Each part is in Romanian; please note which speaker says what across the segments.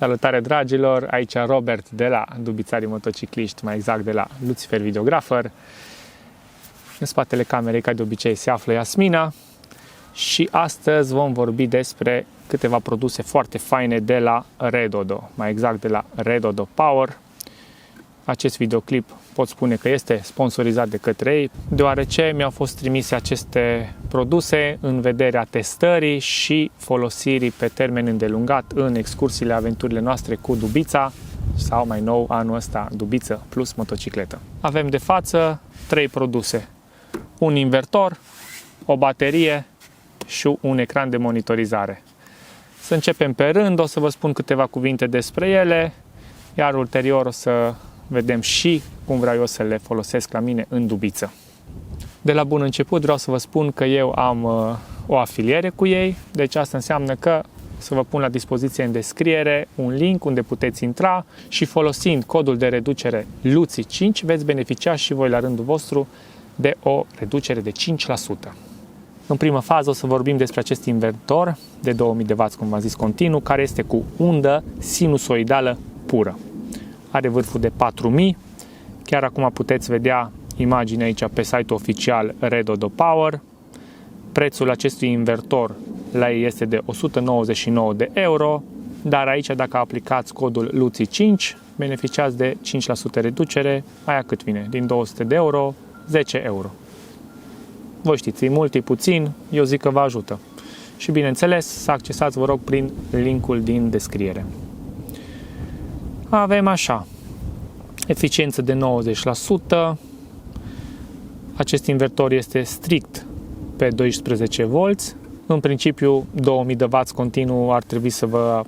Speaker 1: Salutare dragilor, aici Robert de la Dubițarii Motocicliști, mai exact de la Lucifer Videographer. În spatele camerei, ca de obicei, se află Iasmina și astăzi vom vorbi despre câteva produse foarte faine de la Redodo, mai exact de la Redodo Power. Acest videoclip pot spune că este sponsorizat de către ei, deoarece mi-au fost trimise aceste produse în vederea testării și folosirii pe termen îndelungat în excursiile, aventurile noastre cu Dubița sau mai nou anul ăsta Dubiță plus motocicletă. Avem de față 3 produse: un invertor, o baterie și un ecran de monitorizare. Să începem pe rând, o să vă spun câteva cuvinte despre ele, iar ulterior o să vedem și cum vreau eu să le folosesc la mine în Dubiță. De la bun început vreau să vă spun că eu am o afiliere cu ei, deci asta înseamnă că să vă pun la dispoziție în descriere un link unde puteți intra și folosind codul de reducere LUCI5 veți beneficia și voi la rândul vostru de o reducere de 5%. În prima fază o să vorbim despre acest invertor de 2000 de W, cum v-am zis, continuu, care este cu undă sinusoidală pură. Are vârful de 4000, chiar acum puteți vedea imaginea aici pe site-ul oficial Redodo Power. Prețul acestui invertor la ei este de 199 de euro, dar aici dacă aplicați codul LUCI5 beneficiați de 5% reducere, aia cât vine? Din 200 de euro, 10 euro. Voi știți, e mult, e puțin, eu zic că vă ajută. Și bineînțeles, să accesați, vă rog, prin linkul din descriere. Avem așa, eficiență de 90%, acest invertor este strict pe 12 V, în principiu 2000 de W continuu ar trebui să vă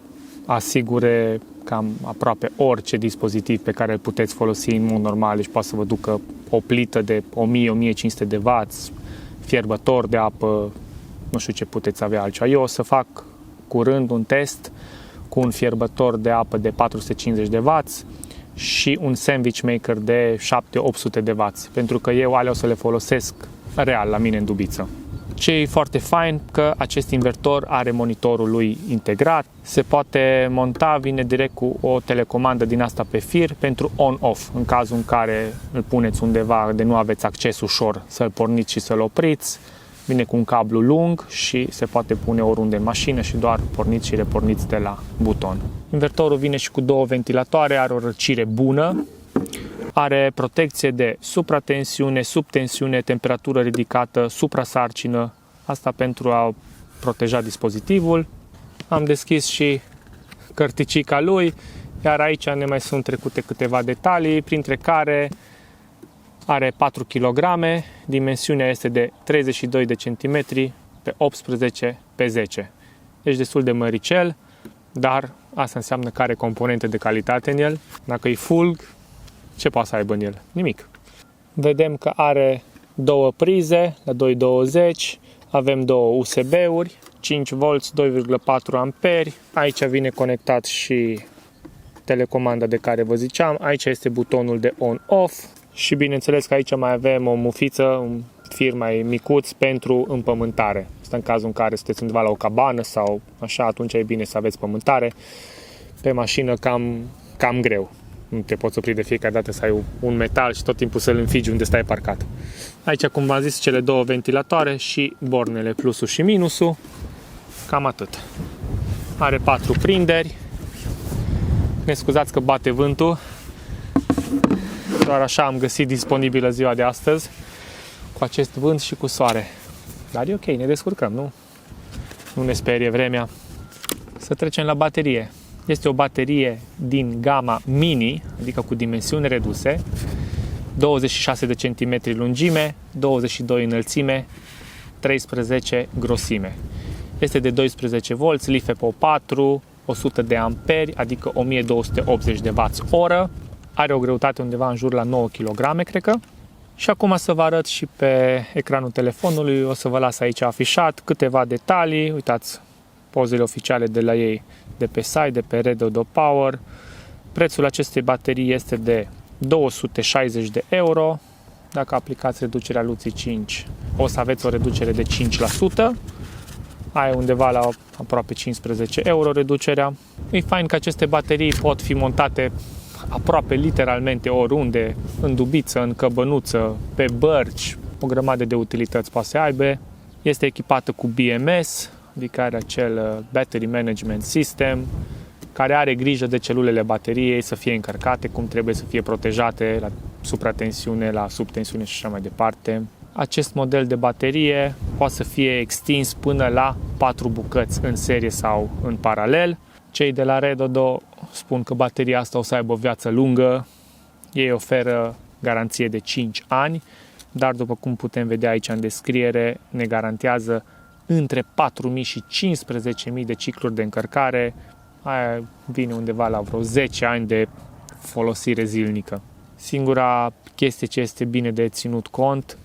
Speaker 1: asigure cam aproape orice dispozitiv pe care îl puteți folosi în mod normal, și poate să vă ducă o plită de 1000-1500 de W, fierbător de apă, nu știu ce puteți avea altceva. Eu o să fac curând un test cu un fierbător de apă de 450 de W și un sandwich maker de 700-800 de W, pentru că eu alea o să le folosesc real la mine în Dubiță. Ce e foarte fain că acest invertor are monitorul lui integrat, se poate monta, vine direct cu o telecomandă din asta pe fir pentru on-off, în cazul în care îl puneți undeva de nu aveți acces ușor să-l porniți și să-l opriți. Vine cu un cablu lung și se poate pune oriunde în mașină și doar porniți și reporniți de la buton. Invertorul vine și cu 2 ventilatoare, are o răcire bună, are protecție de supratensiune, subtensiune, temperatură ridicată, suprasarcină, asta pentru a proteja dispozitivul. Am deschis și cărticica lui, iar aici ne mai sunt trecute câteva detalii, printre care are 4 kg, dimensiunea este de 32 de cm pe 18 pe 10. Deci destul de măricel, dar asta înseamnă că are componente de calitate în el. Dacă e fulg, ce poate să aibă în el? Nimic. Vedem că are 2 prize la 220, avem 2 USB-uri, 5V, 2,4 A. Aici vine conectat și telecomanda de care vă ziceam. Aici este butonul de on-off. Și bineînțeles că aici mai avem o mufiță, un fir mai micuț pentru împământare. Asta în cazul în care sunteți undeva la o cabană sau așa, atunci e bine să aveți pământare. Pe mașină cam greu. Nu te poți opri de fiecare dată să ai un metal și tot timpul să-l înfigi unde stai parcat. Aici, cum v-am zis, cele 2 ventilatoare și bornele plusul și minusul. Cam atât. Are 4 prinderi. Ne scuzați că bate vântul. Doar așa am găsit disponibilă ziua de astăzi, cu acest vânt și cu soare. Dar e ok, ne descurcăm, nu? Nu ne sperie vremea. Să trecem la baterie. Este o baterie din gama mini, adică cu dimensiuni reduse, 26 de cm lungime, 22 înălțime, 13 grosime. Este de 12 V, LiFePO4, 100 de amperi, adică 1280 de Wh. Are o greutate undeva în jur la 9 kg, cred că. Și acum să vă arăt și pe ecranul telefonului, o să vă las aici afișat câteva detalii. Uitați pozele oficiale de la ei, de pe site, de pe Redodo Power. Prețul acestei baterii este de 260 de euro. Dacă aplicați reducerea LUCI5, o să aveți o reducere de 5%. ai undeva la aproape 15 euro reducerea. E fain că aceste baterii pot fi montate aproape literalmente oriunde, în dubiță, în căbănuță, pe bărci, o grămadă de utilități poate să aibă. Este echipată cu BMS, adică are acel Battery Management System, care are grijă de celulele bateriei să fie încărcate cum trebuie, să fie protejate la supratensiune, la subtensiune și așa mai departe. Acest model de baterie poate să fie extins până la 4 bucăți în serie sau în paralel. Cei de la Redodo spun că bateria asta o să aibă o viață lungă. Ei oferă garanție de 5 ani, dar după cum putem vedea aici în descriere, ne garantează între 4.000 și 15.000 de cicluri de încărcare. Aia vine undeva la vreo 10 ani de folosire zilnică. Singura chestie ce este bine de ținut cont,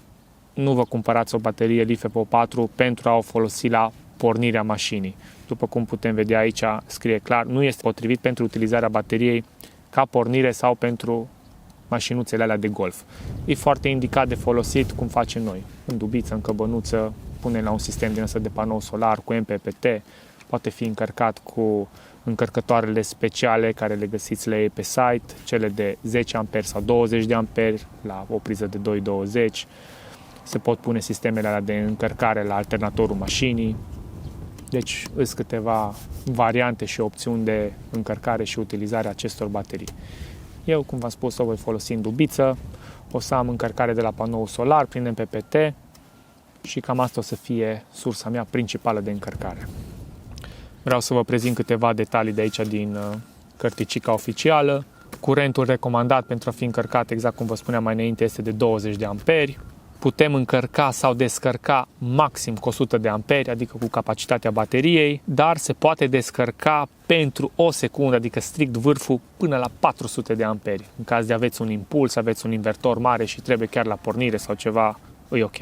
Speaker 1: nu vă cumpărați o baterie LiFePO4 pentru a o folosi la pornirea mașinii. După cum putem vedea aici, scrie clar, nu este potrivit pentru utilizarea bateriei ca pornire sau pentru mașinuțele alea de golf. E foarte indicat de folosit cum facem noi, în dubiță, în căbănuță, punem la un sistem din ăsta de panou solar cu MPPT, poate fi încărcat cu încărcătoarele speciale care le găsiți la ei pe site, cele de 10 A sau 20 A la o priză de 220. Se pot pune sistemele alea de încărcare la alternatorul mașinii. Deci sunt câteva variante și opțiuni de încărcare și utilizare a acestor baterii. Eu, cum v-am spus, o voi folosi în dubiță, o să am încărcare de la panou solar prin MPPT și cam asta o să fie sursa mea principală de încărcare. Vreau să vă prezint câteva detalii de aici din cărticica oficială. Curentul recomandat pentru a fi încărcat, exact cum vă spuneam mai înainte, este de 20 de amperi. Putem încărca sau descărca maxim cu 100 de amperi, adică cu capacitatea bateriei, dar se poate descărca pentru o secundă, adică strict vârful, până la 400 de amperi. În caz de aveți un impuls, aveți un invertor mare și trebuie chiar la pornire sau ceva, e ok.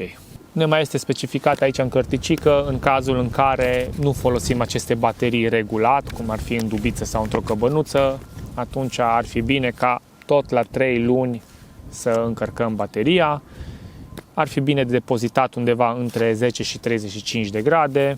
Speaker 1: Ne mai este specificat aici în cărticică în cazul în care nu folosim aceste baterii regulat, cum ar fi în dubiță sau într-o căbănuță, atunci ar fi bine ca tot la 3 luni să încărcăm bateria. Ar fi bine de depozitat undeva între 10 și 35 de grade.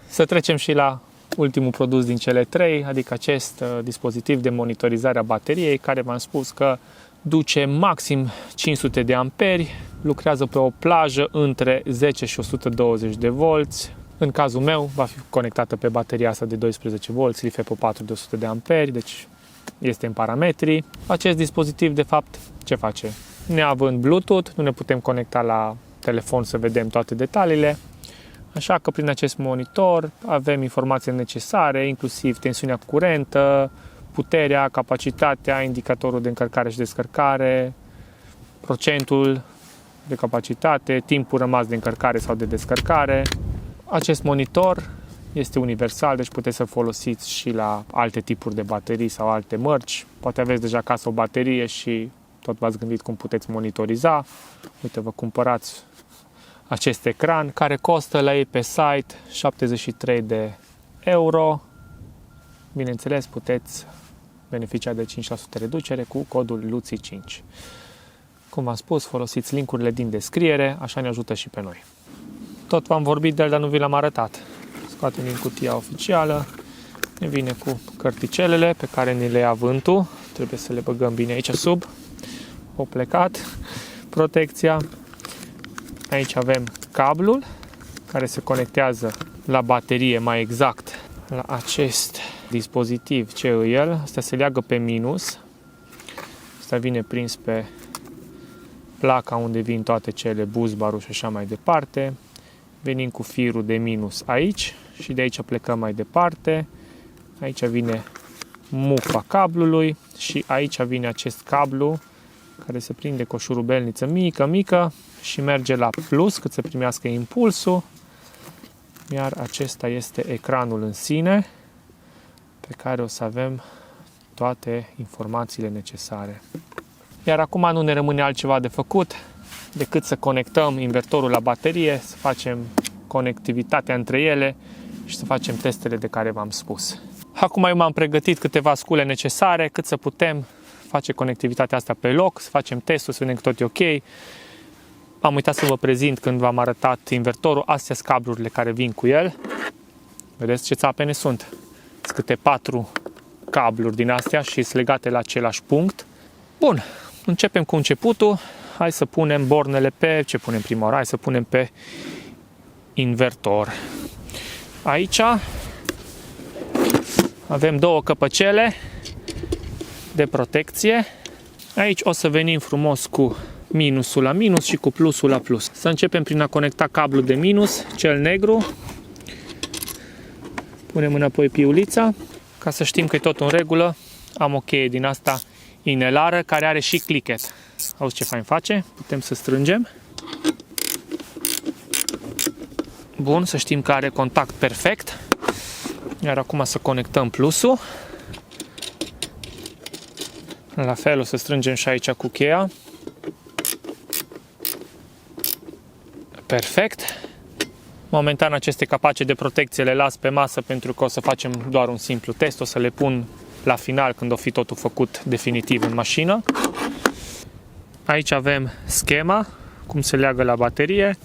Speaker 1: Să trecem și la ultimul produs din cele 3, adică acest dispozitiv de monitorizare a bateriei, care v-am spus că duce maxim 500 de amperi, lucrează pe o plajă între 10 și 120 de volți. În cazul meu va fi conectată pe bateria asta de 12 volți, LiFePO4 de 100 de amperi, deci este în parametri. Acest dispozitiv, de fapt, ce face? Neavând Bluetooth, nu ne putem conecta la telefon să vedem toate detaliile, așa că prin acest monitor avem informațiile necesare, inclusiv tensiunea curentă, puterea, capacitatea, indicatorul de încărcare și descărcare, procentul de capacitate, timpul rămas de încărcare sau de descărcare. Acest monitor este universal, deci puteți să folosiți și la alte tipuri de baterii sau alte mărci. Poate aveți deja acasă o baterie și tot v-ați gândit cum puteți monitoriza. Uite, vă cumpărați acest ecran care costă la ei pe site 73 de euro. Bineînțeles, puteți beneficia de 5% reducere cu codul LUCI5. Cum v-am spus, folosiți linkurile din descriere, așa ne ajută și pe noi. Tot v-am vorbit de el, dar nu vi l-am arătat. Scoatem din cutia oficială, ne vine cu cărticelele pe care ni le ia vântul. Trebuie să le băgăm bine aici sub. O plecat protecția. Aici avem cablul care se conectează la baterie, mai exact la acest dispozitiv. Ce e el? Asta se leagă pe minus. Asta vine prins pe placa unde vin toate cele, busbarul și așa mai departe. Venim cu firul de minus aici și de aici plecăm mai departe. Aici vine mufa cablului și aici vine acest cablu care se prinde cu o șurubelniță mică și merge la plus cât să primească impulsul. Iar acesta este ecranul în sine pe care o să avem toate informațiile necesare. Iar acum nu ne rămâne altceva de făcut decât să conectăm invertorul la baterie, să facem conectivitatea între ele și să facem testele de care v-am spus. Acum eu m-am pregătit câteva scule necesare cât să putem face conectivitatea asta pe loc, să facem testul, să vedem că tot e ok. Am uitat să vă prezint când v-am arătat invertorul, astea sunt cablurile care vin cu el. Vedeți ce țapene sunt? Sunt câte 4 cabluri din astea și sunt legate la același punct. Bun, începem cu începutul. Hai să punem bornele pe... Ce punem prima oară? Hai să punem pe invertor. Aici avem 2 căpăcele de protecție. Aici o să venim frumos cu minusul la minus și cu plusul la plus. Să începem prin a conecta cablul de minus, cel negru. Punem înapoi piulița. Ca să știm că e tot în regulă, am o cheie din asta inelară care are și clichet. Auzi ce fain face? Putem să strângem. Bun, să știm că are contact perfect. Iar acum să conectăm plusul. La fel o să strângem și aici cu cheia. Perfect. Momentan aceste capace de protecție le las pe masă pentru că o să facem doar un simplu test. O să le pun la final când o fi totul făcut definitiv în mașină. Aici avem schema, cum se leagă la baterie.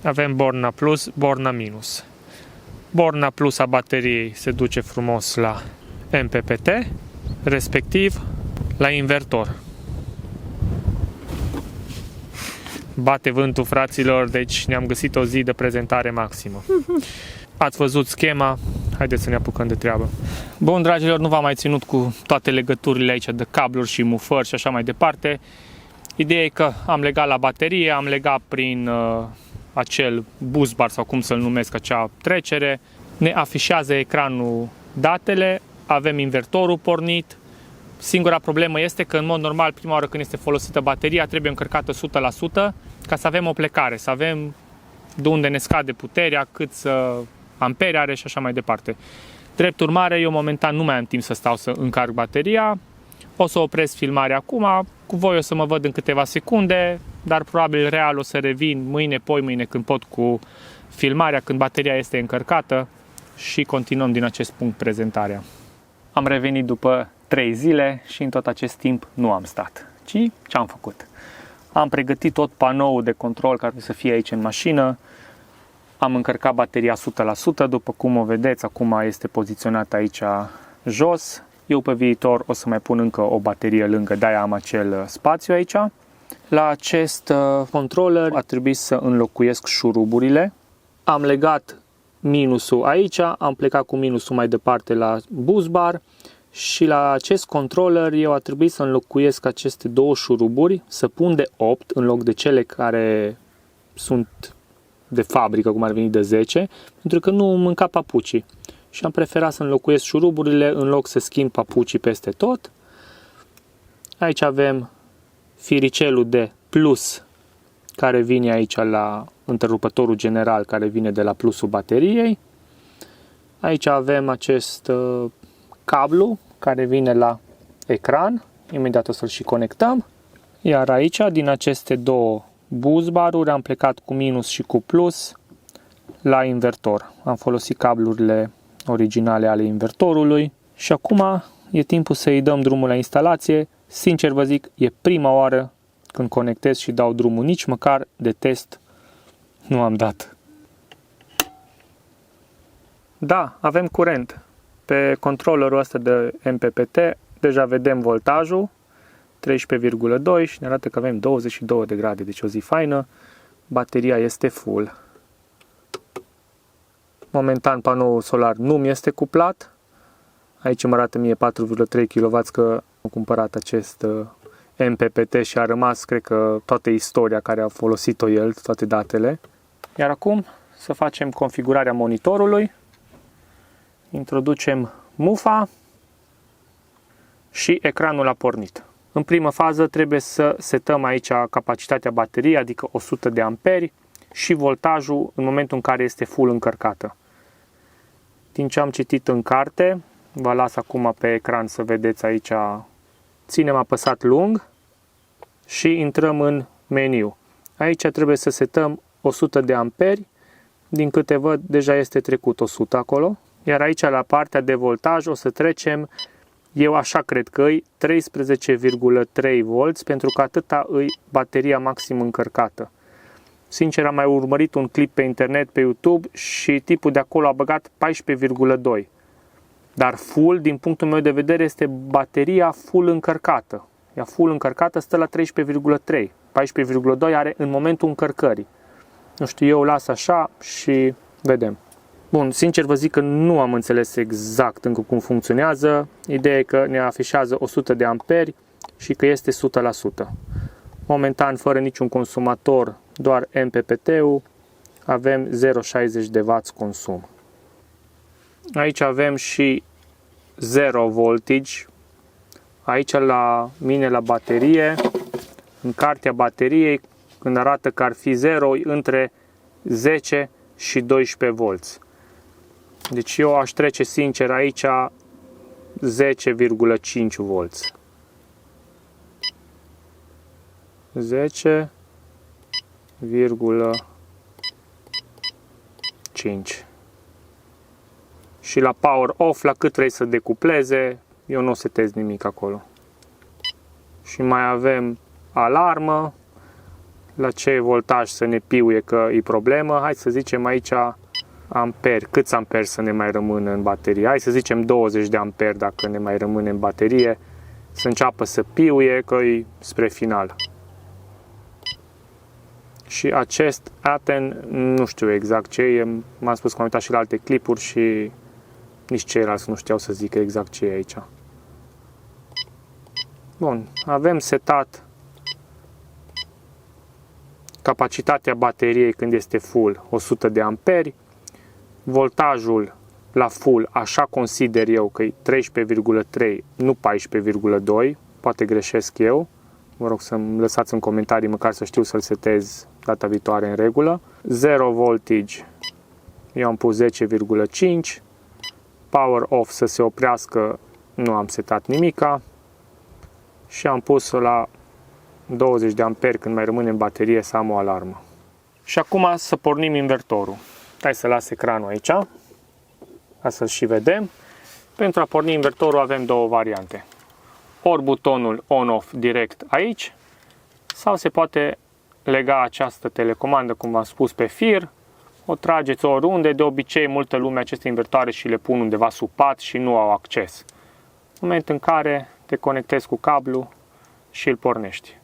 Speaker 1: Avem borna plus, borna minus. Borna plus a bateriei se duce frumos la MPPT, respectiv la invertor. Bate vântul, fraților, deci ne-am găsit o zi de prezentare maximă. Ați văzut schema, haideți să ne apucăm de treabă. Bun, dragilor, nu v-am mai ținut cu toate legăturile aici de cabluri și mufări și așa mai departe. Ideea e că am legat la baterie, am legat prin acel bus bar sau cum să-l numesc, acea trecere. Ne afișează ecranul datele, avem invertorul pornit. Singura problemă este că în mod normal prima oară când este folosită bateria trebuie încărcată 100% ca să avem o plecare, să avem de unde ne scade puterea, câți amperi are și așa mai departe. Drept urmare, eu momentan nu mai am timp să stau să încarc bateria. O să opresc filmarea acum, cu voi o să mă văd în câteva secunde, dar probabil real o să revin mâine, poimâine când pot cu filmarea, când bateria este încărcată și continuăm din acest punct prezentarea. Am revenit după 3 zile și în tot acest timp nu am stat, ci ce am făcut? Am pregătit tot panoul de control care să fie aici în mașină, am încărcat bateria 100%, după cum o vedeți, acum este poziționată aici jos. Eu pe viitor o să mai pun încă o baterie lângă, de-aia am acel spațiu aici. La acest controller a trebuit să înlocuiesc șuruburile. Am legat minusul aici, am plecat cu minusul mai departe la bus bar și la acest controller eu a trebuit să înlocuiesc aceste 2 șuruburi, să pun de 8 în loc de cele care sunt de fabrică, cum ar veni de 10, pentru că nu mânca papucii. Și am preferat să înlocuiesc șuruburile în loc să schimb papucii peste tot. Aici avem firicelul de plus care vine aici la întrerupătorul general care vine de la plusul bateriei. Aici avem acest cablu care vine la ecran. Imediat o să-l și conectăm. Iar aici, din aceste 2 busbaruri, am plecat cu minus și cu plus la invertor. Am folosit cablurile originale ale invertorului și acum e timpul să-i dăm drumul la instalație. Sincer vă zic, e prima oară când conectez și dau drumul, nici măcar de test nu am dat. Da, avem curent. Pe controllerul ăsta de MPPT deja vedem voltajul 13,2 și ne arată că avem 22 de grade, deci o zi faină. Bateria este full. Momentan panoul solar nu mi este cuplat. Aici mă arată mie 4,3 kW că am cumpărat acest MPPT și a rămas, cred că, toată istoria care a folosit-o el, toate datele. Iar acum să facem configurarea monitorului. Introducem mufa și ecranul a pornit. În primă fază trebuie să setăm aici capacitatea bateriei, adică 100 de amperi și voltajul în momentul în care este full încărcată. Din ce am citit în carte, vă las acum pe ecran să vedeți aici, ținem apăsat lung și intrăm în meniu. Aici trebuie să setăm 100 de amperi, din câte văd deja este trecut 100 acolo. Iar aici la partea de voltaj o să trecem, eu așa cred că e 13,3 volți, pentru că atâta e bateria maxim încărcată. Sincer, am mai urmărit un clip pe internet, pe YouTube și tipul de acolo a băgat 14,2. Dar full, din punctul meu de vedere, este bateria full încărcată. Ea full încărcată stă la 13,3. 14,2 are în momentul încărcării. Nu știu, eu o las așa și vedem. Bun, sincer vă zic că nu am înțeles exact încă cum funcționează. Ideea e că ne afișează 100 de amperi și că este 100%. Momentan, fără niciun consumator, doar MPPT-ul, avem 0,60 de W consum. Aici avem și 0 voltage. Aici la mine la baterie, în cartea bateriei, când arată că ar fi 0, între 10 și 12 volți. Deci eu aș trece sincer aici 10,5 volți. 10,5. Și la power off, la cât vrei să decupleze, eu nu o setez nimic acolo. Și mai avem alarmă, la ce voltaj să ne piuie că e problemă. Hai să zicem aici amperi, câți amperi să ne mai rămână în baterie. Hai să zicem 20 de amperi dacă ne mai rămâne în baterie, să înceapă să piuie că e spre final. Și acest Aten, nu știu exact ce e, m-am spus că am uitat și la alte clipuri și nici ceilalți nu știau să zică exact ce e aici. Bun, avem setat capacitatea bateriei când este full 100 de amperi, voltajul la full, așa consider eu că e 13,3, nu 14,2, poate greșesc eu. Vă rog să-mi lăsați în comentarii măcar să știu să-l setez data viitoare în regulă. 0 voltage, eu am pus 10,5. Power off să se oprească, nu am setat nimica. Și am pus la 20 de amperi când mai rămâne în baterie să am o alarmă. Și acum să pornim invertorul. Hai să las ecranul aici, ca să-l și vedem. Pentru a porni invertorul avem două variante. Ori butonul on-off direct aici, sau se poate lega această telecomandă, cum v-am spus, pe fir. O trageți oriunde, de obicei multă lume aceste invertoare și le pun undeva sub pat și nu au acces. În moment în care te conectezi cu cablu și îl pornești.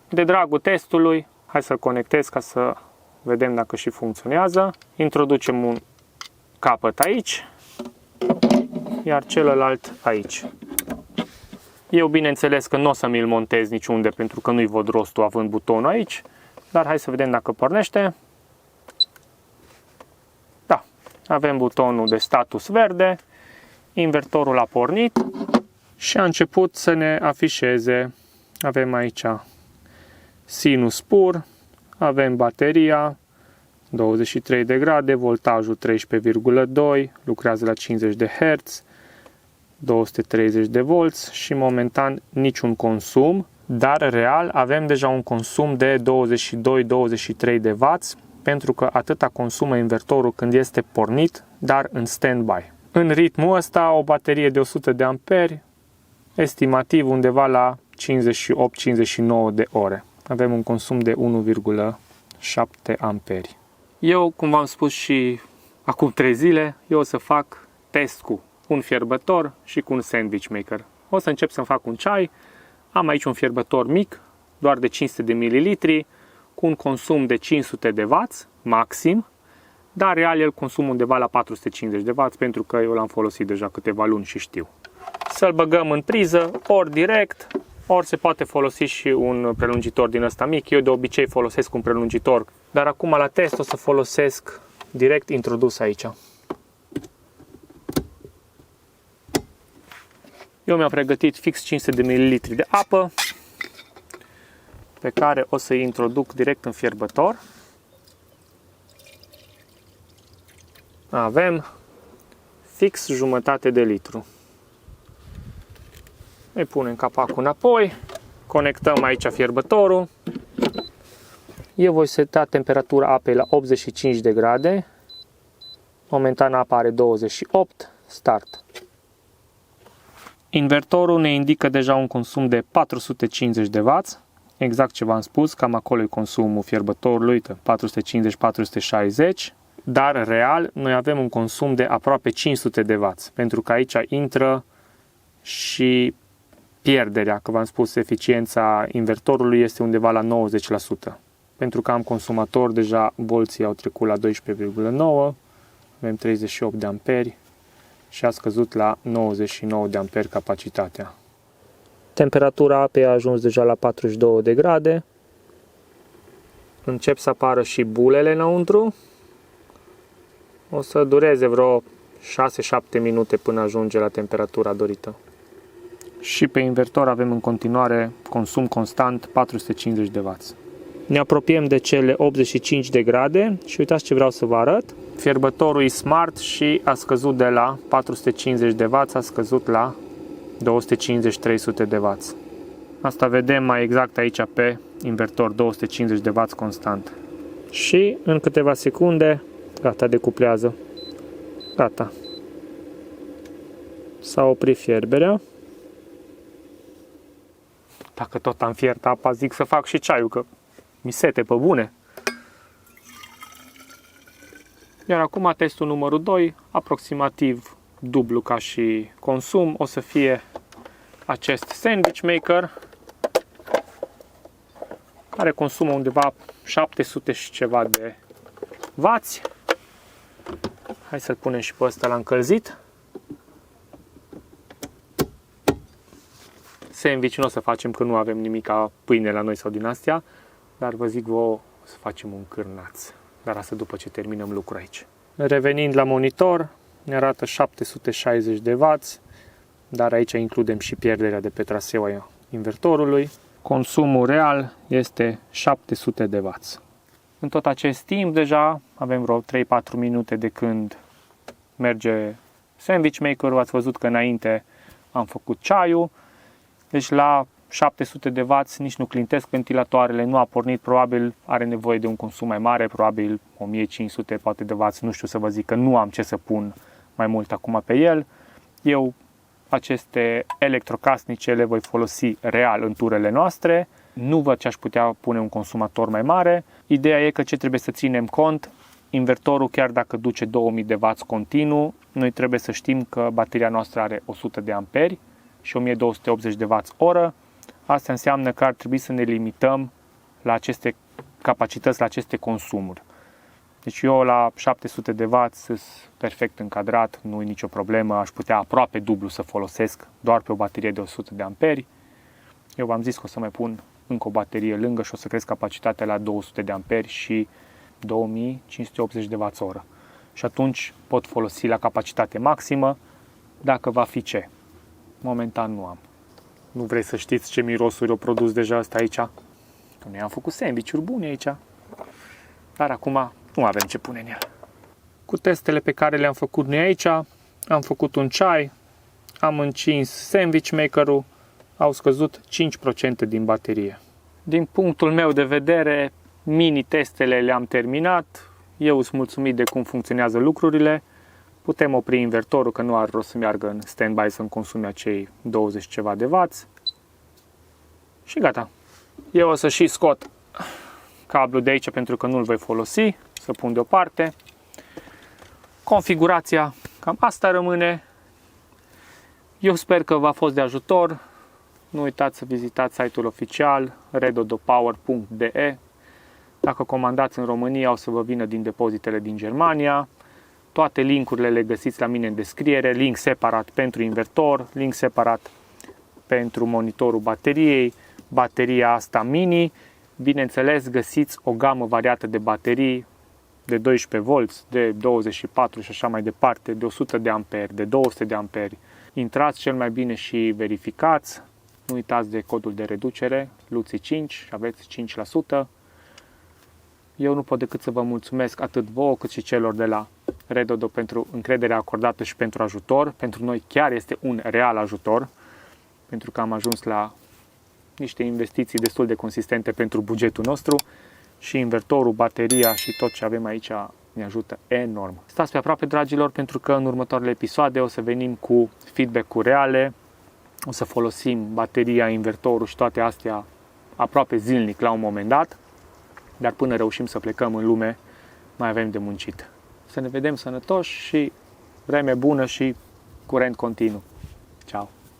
Speaker 1: De dragul testului, hai să-l conectez ca să vedem dacă și funcționează. Introducem un capăt aici, iar celălalt aici. Eu bineînțeles că nu o să mi-l montez niciunde pentru că nu-i văd rostul având butonul aici, dar hai să vedem dacă pornește. Da, avem butonul de status verde, invertorul a pornit și a început să ne afișeze. Avem aici sinus pur, avem bateria, 23 de grade, voltajul 13,2, lucrează la 50 de Hz, 230 de volți și momentan niciun consum, dar real avem deja un consum de 22-23 de W, pentru că atâta consumă invertorul când este pornit, dar în standby. În ritmul ăsta, o baterie de 100 de amperi, estimativ undeva la 58-59 de ore. Avem un consum de 1,7 amperi. Eu, cum v-am spus și acum 3 zile, eu o să fac test cu un fierbător și cu un sandwich maker. O să încep să-mi fac un ceai. Am aici un fierbător mic, doar de 500 de ml, cu un consum de 500 de W maxim, dar real el consumă undeva la 450 de W pentru că eu l-am folosit deja câteva luni și știu. Să-l băgăm în priză, ori direct, ori se poate folosi și un prelungitor din ăsta mic. Eu de obicei folosesc un prelungitor, dar acum la test o să folosesc direct introdus aici. Eu mi-am pregătit fix 500 de ml de apă, pe care o să-i introduc direct în fierbător. Avem fix jumătate de litru. Îi punem capacul înapoi, conectăm aici fierbătorul. Eu voi seta temperatura apei la 85 de grade. Momentan apa are 28. Start. Invertorul ne indică deja un consum de 450 de W. exact ce v-am spus, cam acolo e consumul fierbătorului, 450-460, dar real noi avem un consum de aproape 500 de W, pentru că aici intră și pierderea, că v-am spus, eficiența invertorului este undeva la 90%. Pentru că am consumator, deja volții au trecut la 12,9, avem 38 de amperi și a scăzut la 99 de amperi capacitatea. Temperatura apei a ajuns deja la 42 de grade. Încep să apară și bulele înăuntru. O să dureze vreo 6-7 minute până ajunge la temperatura dorită. Și pe invertor avem în continuare consum constant 450 de W. Ne apropiem de cele 85 de grade și uitați ce vreau să vă arăt. Fierbătorul e smart și a scăzut de la 450 de W, a scăzut la 250-300 de W. Asta vedem mai exact aici pe invertor, 250 de W constant. Și în câteva secunde, gata, decuplează. Gata. S-a oprit fierberea. Dacă tot am fiert apa, zic să fac și ceaiul, că mi sete pe bune. Iar acum testul numărul 2, aproximativ dublu ca și consum, o să fie acest sandwich maker, care consumă undeva 700 și ceva de wați. Hai să-l punem și pe ăsta la încălzit. Sandwich nu o să facem, că nu avem nimic ca pâine la noi sau din astea, dar vă zic vouă, o să facem un cârnaț. Dar asta după ce terminăm lucrul aici. Revenind la monitor, ne arată 760 de W, dar aici includem și pierderea de pe traseu a invertorului. Consumul real este 700 de W. În tot acest timp deja avem vreo 3-4 minute de când merge sandwich maker-ul. Ați văzut că înainte am făcut ceaiul. Deci la 700 de W nici nu clintesc ventilatoarele, nu a pornit, probabil are nevoie de un consum mai mare, probabil 1500 poate de W, nu știu să vă zic, că nu am ce să pun mai mult acum pe el. Eu aceste electrocasnice le voi folosi real în turele noastre, nu văd ce aș putea pune un consumator mai mare. Ideea e că ce trebuie să ținem cont, invertorul chiar dacă duce 2000 de W continuu, noi trebuie să știm că bateria noastră are 100 de amperi și 1280 de Wh. Asta înseamnă că ar trebui să ne limităm la aceste capacități, la aceste consumuri. Deci eu la 700 de W sunt perfect încadrat, nu e nicio problemă, aș putea aproape dublu să folosesc doar pe o baterie de 100 de amperi. Eu v-am zis că o să mai pun încă o baterie lângă și o să cresc capacitatea la 200 de amperi și 2580 de Wh. Și atunci pot folosi la capacitate maximă dacă va fi ce. Momentan nu am. Nu vrei să știți ce mirosuri au produs deja asta aici? Că noi am făcut sandwich-uri bune aici. Dar acum nu avem ce pune în el. Cu testele pe care le-am făcut noi aici, am făcut un ceai, am încins sandwich maker-ul, au scăzut 5% din baterie. Din punctul meu de vedere, mini-testele le-am terminat. Eu sunt mulțumit de cum funcționează lucrurile. Putem opri invertorul, că nu are rost să meargă în standby să-mi consume acei 20 ceva de W. Și gata. Eu o să și scot cablul de aici pentru că nu-l voi folosi, să pun deoparte. Configurația, cam asta rămâne. Eu sper că v-a fost de ajutor. Nu uitați să vizitați site-ul oficial redodopower.de. Dacă comandați în România, o să vă vină din depozitele din Germania. Toate linkurile le găsiți la mine în descriere, link separat pentru invertor, link separat pentru monitorul bateriei, bateria asta mini. Bineînțeles, găsiți o gamă variată de baterii de 12 V, de 24 și așa mai departe, de 100 de amperi, de 200 de amperi. Intrați cel mai bine și verificați. Nu uitați de codul de reducere, LUCI5 și aveți 5%. Eu nu pot decât să vă mulțumesc atât vouă cât și celor de la Redodo pentru încrederea acordată și pentru ajutor. Pentru noi chiar este un real ajutor, pentru că am ajuns la niște investiții destul de consistente pentru bugetul nostru și invertorul, bateria și tot ce avem aici ne ajută enorm. Stați pe aproape, dragilor, pentru că în următoarele episoade o să venim cu feedback-uri reale, o să folosim bateria, invertorul și toate astea aproape zilnic la un moment dat, dar până reușim să plecăm în lume, mai avem de muncit. Să ne vedem sănătoși și vreme bună și curent continuu. Ciao!